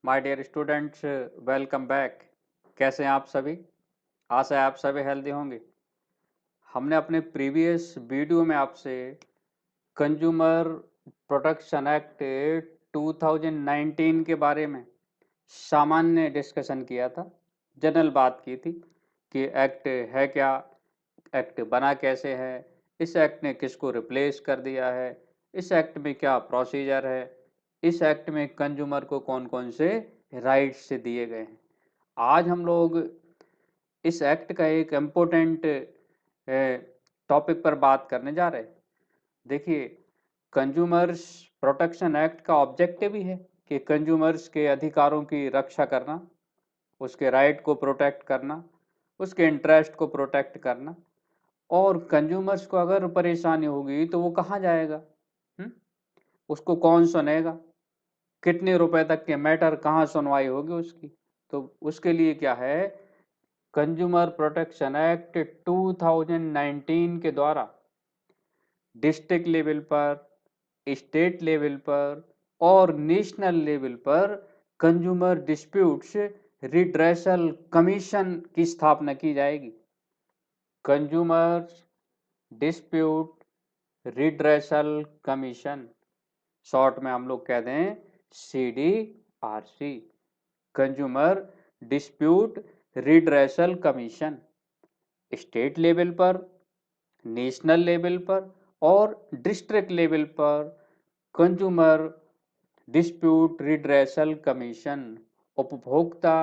My dear students, welcome back. कैसे हैं आप सभी? आशा है आप सभी हेल्दी होंगे। हमने अपने प्रीवियस वीडियो में आपसे कंज्यूमर प्रोटेक्शन एक्ट 2019 के बारे में सामान्य डिस्कशन किया था। जनरल बात की थी कि एक्ट है क्या, एक्ट बना कैसे है, इस एक्ट ने किसको रिप्लेस कर दिया है, इस एक्ट में क्या प्रोसीजर है, इस एक्ट में कंज्यूमर को कौन कौन से राइट्स दिए गए हैं। आज हम लोग इस एक्ट का एक इम्पोर्टेंट टॉपिक पर बात करने जा रहे हैं। देखिए, कंज्यूमर्स प्रोटेक्शन एक्ट का ऑब्जेक्टिव ही है कि कंज्यूमर्स के अधिकारों की रक्षा करना, उसके राइट को प्रोटेक्ट करना, उसके इंटरेस्ट को प्रोटेक्ट करना। और कंज्यूमर्स को अगर परेशानी होगी तो वो कहाँ जाएगा? हुँ? उसको कौन सुनेगा? कितने रुपए तक के मैटर कहाँ सुनवाई होगी उसकी? तो उसके लिए क्या है, कंज्यूमर प्रोटेक्शन एक्ट 2019 के द्वारा डिस्ट्रिक्ट लेवल पर, स्टेट लेवल पर और नेशनल लेवल पर कंज्यूमर डिस्प्यूट्स रिड्रेसल कमीशन की स्थापना की जाएगी। Consumer dispute redressal commission, short में हम लोग कहते हैं CDRC, consumer dispute redressal commission. State level पर, नेशनल लेवल पर और डिस्ट्रिक्ट लेवल पर कंज्यूमर डिस्प्यूट रिड्रेसल कमीशन, उपभोक्ता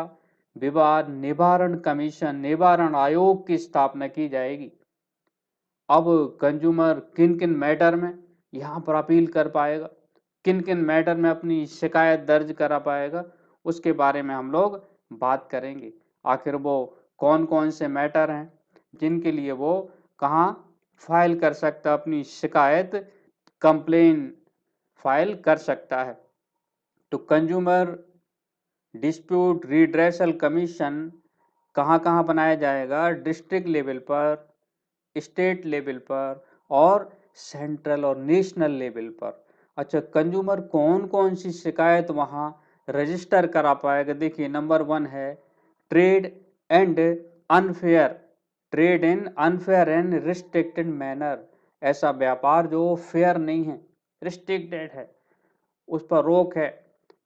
विवाद निवारण कमीशन, निवारण आयोग की स्थापना की जाएगी। अब कंज्यूमर किन किन मैटर में यहाँ पर अपील कर पाएगा, किन किन मैटर में अपनी शिकायत दर्ज करा पाएगा, उसके बारे में हम लोग बात करेंगे। आखिर वो कौन कौन से मैटर हैं जिनके लिए वो कहाँ फाइल कर सकता, अपनी शिकायत कंप्लेन फाइल कर सकता है। तो कंज्यूमर डिस्प्यूट रिड्रेसल कमीशन कहाँ कहाँ बनाया जाएगा? डिस्ट्रिक्ट लेवल पर, स्टेट लेवल पर और सेंट्रल और नेशनल लेवल पर। अच्छा, कंज्यूमर कौन कौन सी शिकायत वहाँ रजिस्टर करा पाएगा? देखिए, नंबर 1 है trade and unfair, trade in unfair and restricted manner. ऐसा व्यापार जो फेयर नहीं है, रिस्ट्रिक्टेड है, उस पर रोक है,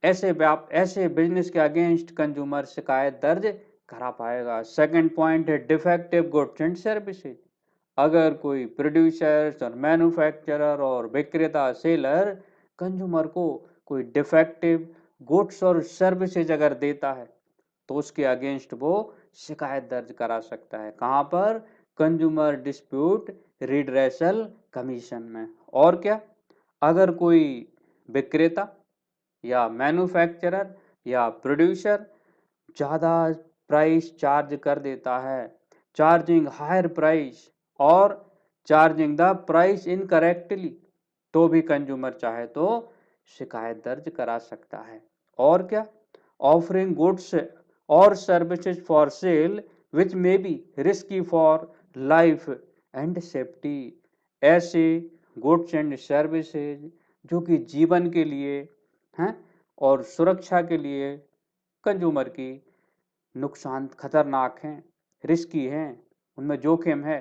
ऐसे बिजनेस के अगेंस्ट कंज्यूमर शिकायत दर्ज करा पाएगा। सेकंड पॉइंट है डिफेक्टिव गुड्स एंड सर्विसेज। अगर कोई प्रोड्यूसर और मैन्युफैक्चरर और विक्रेता सेलर कंज्यूमर को कोई डिफेक्टिव गुड्स और सर्विसेज अगर देता है तो उसके अगेंस्ट वो शिकायत दर्ज करा सकता है। कहाँ पर? कंज्यूमर डिस्प्यूट रिड्रेसल कमीशन में। और क्या, अगर कोई विक्रेता या मैन्युफैक्चरर या प्रोड्यूसर ज़्यादा प्राइस चार्ज कर देता है, चार्जिंग हायर प्राइस और चार्जिंग द प्राइस इनकरेक्टली, तो भी कंज्यूमर चाहे तो शिकायत दर्ज करा सकता है। और क्या, ऑफरिंग गुड्स और services for sale which may be risky for life and safety. ऐसे गुड्स एंड सर्विसेज जो कि जीवन के लिए हैं और सुरक्षा के लिए कंज्यूमर की नुकसान खतरनाक हैं, रिस्की हैं, उनमें जोखिम है,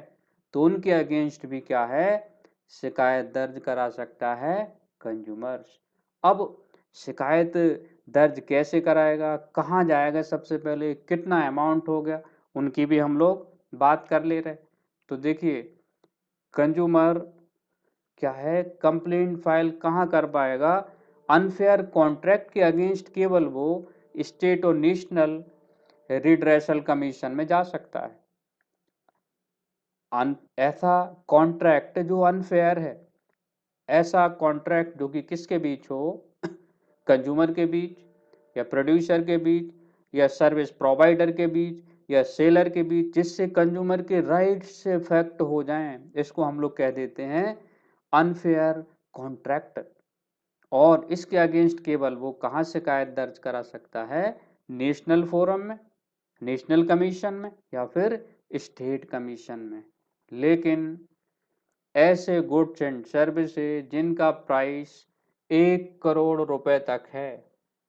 तो उनके अगेंस्ट भी क्या है, शिकायत दर्ज करा सकता है कंज्यूमर्स। अब शिकायत दर्ज कैसे कराएगा, कहाँ जाएगा, सबसे पहले कितना अमाउंट हो गया, उनकी भी हम लोग बात कर ले रहे। तो देखिए, कंज्यूमर क्या है, कंप्लेंट फाइल कहाँ कर पाएगा? अनफेयर कॉन्ट्रैक्ट के अगेंस्ट केवल वो स्टेट और नेशनल रिड्रेसल कमीशन में जा सकता है। ऐसा कॉन्ट्रैक्ट जो अनफेयर है, ऐसा कॉन्ट्रैक्ट जो कि किसके बीच हो, कंज्यूमर के बीच या प्रोड्यूसर के बीच या सर्विस प्रोवाइडर के बीच या सेलर के बीच, जिससे कंज्यूमर के राइट्स से इफेक्ट हो जाएं, इसको हम लोग कह देते हैं अनफेयर कॉन्ट्रैक्ट। और इसके अगेंस्ट केवल वो कहाँ शिकायत दर्ज करा सकता है? नेशनल फोरम में, नेशनल कमीशन में या फिर स्टेट कमीशन में। लेकिन ऐसे गुड्स एंड सर्विसेज जिनका प्राइस 1 करोड़ रुपए तक है,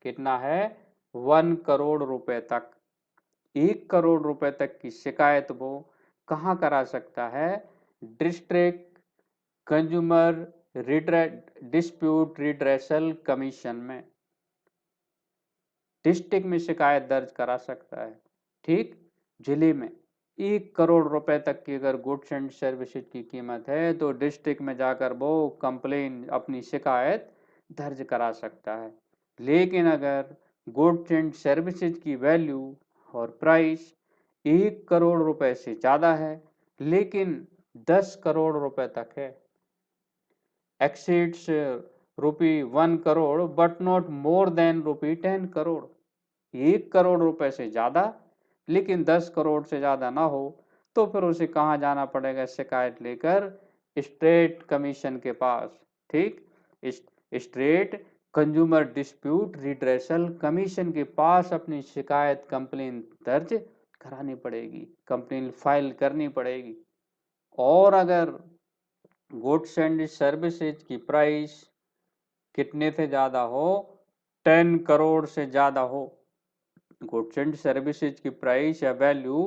कितना है? 1 करोड़ रुपए तक, 1 करोड़ रुपए तक की शिकायत वो कहाँ करा सकता है? District consumer dispute redressal commission में, डिस्ट्रिक्ट में शिकायत दर्ज करा सकता है। ठीक, जिले में 1 करोड़ रुपए तक की अगर गुड्स एंड सर्विसेज की कीमत है तो डिस्ट्रिक्ट में जाकर वो कंप्लेन, अपनी शिकायत दर्ज करा सकता है। लेकिन अगर गुड्स एंड सर्विसेज की वैल्यू और प्राइस 1 करोड़ रुपए से ज़्यादा है लेकिन 10 करोड़ रुपए तक है, exceeds ₹1 crore but not more than ₹10 crore, 1 crore रुपए से ज़्यादा लेकिन 10 करोड़ से ज़्यादा ना हो, तो फिर उसे कहाँ जाना पड़ेगा शिकायत लेकर? स्टेट कमीशन के पास। ठीक, state consumer dispute redressal commission के पास अपनी शिकायत, कंप्लेन दर्ज करानी पड़ेगी, कंप्लेन फाइल करनी पड़ेगी। और अगर गुड्स एंड सर्विसेज की प्राइस कितने से ज़्यादा हो? 10 करोड़ से ज़्यादा हो, गुड्स एंड सर्विसेज की प्राइस या वैल्यू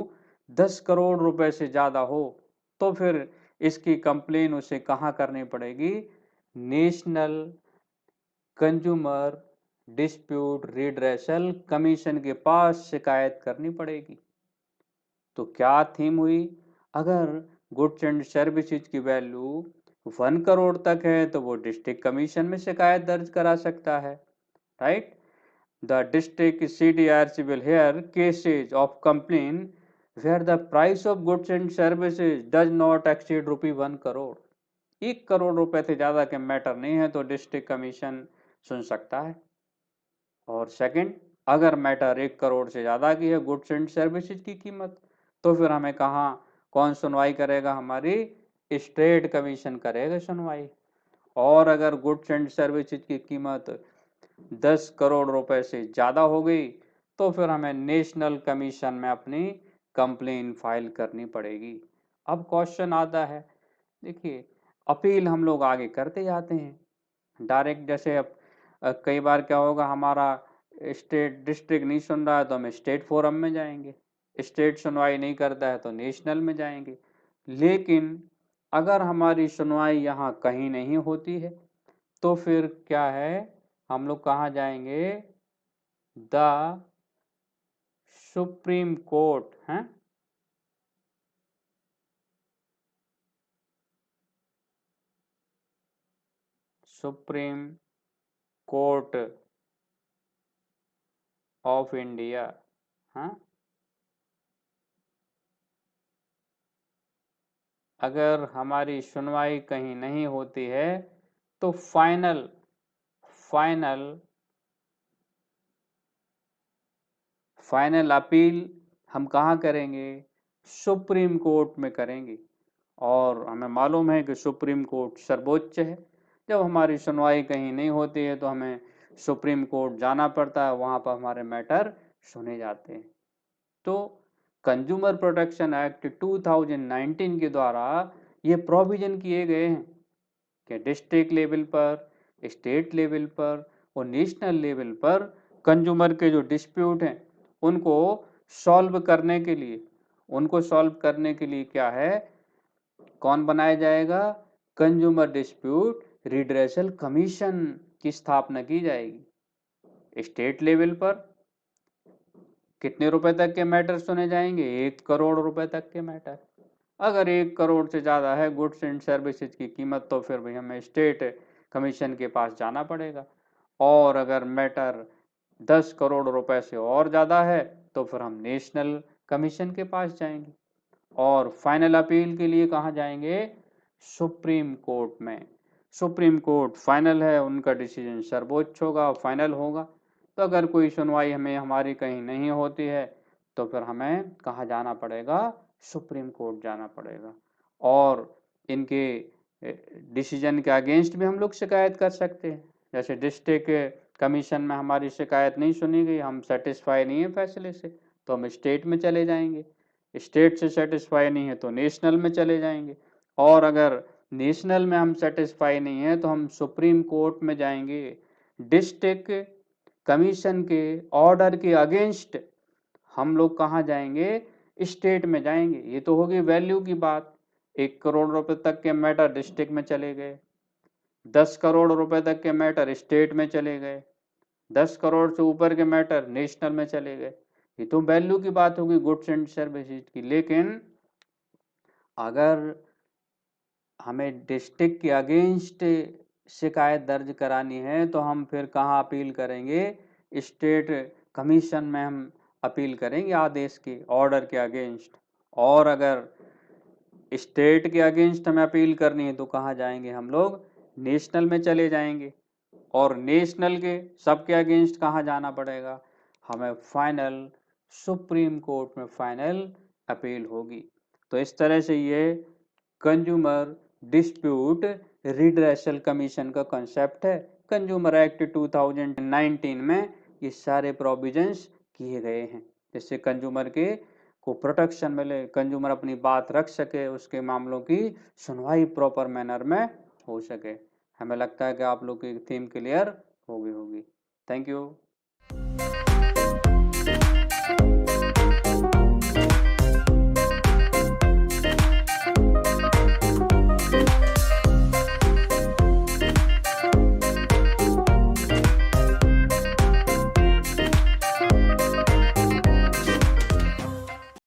10 करोड़ रुपए से ज़्यादा हो, तो फिर इसकी कंप्लेन उसे कहाँ करनी पड़ेगी? National consumer dispute redressal commission के पास शिकायत करनी पड़ेगी। तो क्या थीम हुई? अगर गुड्स एंड सर्विसेज की वैल्यू 1 करोड़ तक है तो वो डिस्ट्रिक्ट कमीशन में शिकायत दर्ज करा सकता है, right? The district CDRC will hear cases of complaint where the price of goods and services does not exceed ₹1 crore, 1 crore रुपए से ज़्यादा के मैटर नहीं है तो डिस्ट्रिक्ट कमीशन सुन सकता है। और सेकंड, अगर मैटर 1 करोड़ से ज़्यादा की है गुड्स एंड सर्विसेज की कीमत, तो फिर हमें कहाँ, कौन सुनवाई करेगा? हमारी स्टेट कमीशन करेगा सुनवाई। और अगर गुड्स एंड सर्विसेज की कीमत 10 करोड़ रुपए से ज़्यादा हो गई तो फिर हमें नेशनल कमीशन में अपनी कंप्लेन फाइल करनी पड़ेगी। अब क्वेश्चन आता है, देखिए अपील हम लोग आगे करते जाते हैं डायरेक्ट, जैसे अब कई बार क्या होगा, हमारा स्टेट डिस्ट्रिक्ट नहीं सुन रहा है तो हम स्टेट फोरम में जाएंगे, स्टेट सुनवाई नहीं करता है तो नेशनल में जाएंगे। लेकिन अगर हमारी सुनवाई यहाँ कहीं नहीं होती है तो फिर क्या है, हम लोग कहाँ जाएंगे? द सुप्रीम कोर्ट है, सुप्रीम कोर्ट ऑफ इंडिया। हाँ, अगर हमारी सुनवाई कहीं नहीं होती है तो फाइनल फाइनल अपील हम कहाँ करेंगे? सुप्रीम कोर्ट में करेंगे। और हमें मालूम है कि सुप्रीम कोर्ट सर्वोच्च है, जब हमारी सुनवाई कहीं नहीं होती है तो हमें सुप्रीम कोर्ट जाना पड़ता है, वहाँ पर हमारे मैटर सुने जाते हैं। तो कंज्यूमर प्रोटेक्शन एक्ट 2019 के द्वारा ये प्रोविजन किए गए हैं कि डिस्ट्रिक्ट लेवल पर, स्टेट लेवल पर और नेशनल लेवल पर कंज्यूमर के जो डिस्प्यूट हैं उनको सॉल्व करने के लिए, क्या है, कौन बनाया जाएगा? कंज्यूमर डिस्प्यूट रिड्रेसल कमीशन की स्थापना की जाएगी। स्टेट लेवल पर कितने रुपए तक के मैटर सुने जाएंगे? 1 करोड़ रुपए तक के मैटर। अगर 1 करोड़ से ज़्यादा है गुड्स एंड सर्विसेज की कीमत तो फिर भी हमें स्टेट कमीशन के पास जाना पड़ेगा। और अगर मैटर 10 करोड़ रुपए से और ज़्यादा है तो फिर हम नेशनल कमीशन के पास जाएंगे। और फाइनल अपील के लिए कहाँ जाएंगे? सुप्रीम कोर्ट में। सुप्रीम कोर्ट फाइनल है, उनका डिसीजन सर्वोच्च होगा, फाइनल होगा। तो अगर कोई सुनवाई हमें हमारी कहीं नहीं होती है तो फिर हमें कहाँ जाना पड़ेगा? सुप्रीम कोर्ट जाना पड़ेगा। और इनके डिसीजन के अगेंस्ट भी हम लोग शिकायत कर सकते हैं। जैसे डिस्ट्रिक्ट कमीशन में हमारी शिकायत नहीं सुनी गई, हम सेटिस्फाई नहीं है फैसले से, तो हम स्टेट में चले जाएंगे। स्टेट से सेटिस्फाई नहीं है तो नेशनल में चले जाएंगे। और अगर नेशनल में हम सेटिस्फाई नहीं है तो हम सुप्रीम कोर्ट में जाएंगे। डिस्ट्रिक्ट कमीशन के ऑर्डर के अगेंस्ट हम लोग कहाँ जाएंगे, स्टेट में जाएंगे। ये तो होगी वैल्यू की बात। 1 करोड़ रुपए तक के मैटर डिस्ट्रिक्ट में चले गए, 10 करोड़ रुपए तक के मैटर स्टेट में चले गए, 10 करोड़ से ऊपर के मैटर नेशनल में चले गए। ये तो वैल्यू की बात होगी गुड्स एंड सर्विसेज की। लेकिन अगर हमें डिस्ट्रिक्ट के अगेंस्ट शिकायत दर्ज करानी है तो हम फिर कहाँ अपील करेंगे, स्टेट कमीशन में हम अपील करेंगे आदेश के, ऑर्डर के अगेंस्ट। और अगर स्टेट के अगेंस्ट हमें अपील करनी है तो कहाँ जाएंगे हम लोग, नेशनल में चले जाएंगे। और नेशनल के सबके अगेंस्ट कहाँ जाना पड़ेगा, हमें फाइनल सुप्रीम कोर्ट में फाइनल अपील होगी। तो इस तरह से ये कंज्यूमर डिस्प्यूट रिड्रेसल कमीशन का कॉन्सेप्ट है। कंज्यूमर एक्ट 2019 में ये सारे प्रोविजंस किए गए हैं, जिससे कंज्यूमर के को प्रोटेक्शन मिले, कंज्यूमर अपनी बात रख सके, उसके मामलों की सुनवाई प्रॉपर मैनर में हो सके। हमें लगता है कि आप लोग की थीम क्लियर हो गई होगी। Thank you.